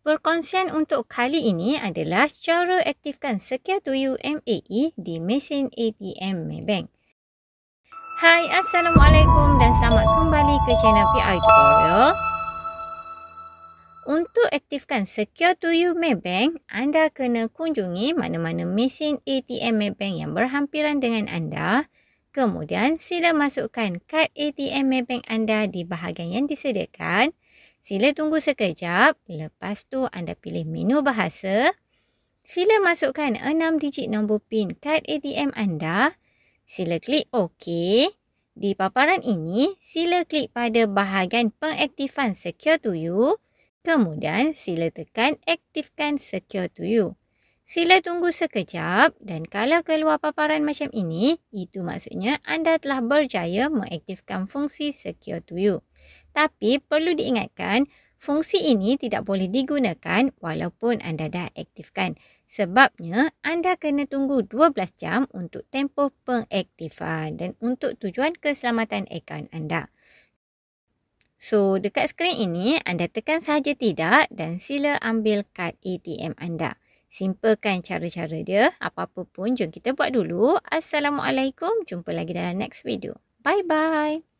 Perkongsian untuk kali ini adalah cara aktifkan Secure2U MAE di mesin ATM Maybank. Hai, Assalamualaikum dan selamat kembali ke channel PI Tutorial. Untuk aktifkan Secure2U Maybank, anda kena kunjungi mana-mana mesin ATM Maybank yang berhampiran dengan anda. Kemudian sila masukkan kad ATM Maybank anda di bahagian yang disediakan. Sila tunggu sekejap, lepas tu anda pilih menu bahasa. Sila masukkan 6 digit nombor PIN kad ATM anda. Sila klik OK. Di paparan ini, sila klik pada bahagian pengaktifan Secure2U. Kemudian sila tekan aktifkan Secure2U. Sila tunggu sekejap dan kalau keluar paparan macam ini, itu maksudnya anda telah berjaya mengaktifkan fungsi Secure2U. Tapi perlu diingatkan, fungsi ini tidak boleh digunakan walaupun anda dah aktifkan. Sebabnya, anda kena tunggu 12 jam untuk tempoh pengaktifan dan untuk tujuan keselamatan akaun anda. So, dekat skrin ini, anda tekan sahaja tidak dan sila ambil kad ATM anda. Simpelkan cara-cara dia. Apa-apa pun, jom kita buat dulu. Assalamualaikum. Jumpa lagi dalam next video. Bye-bye.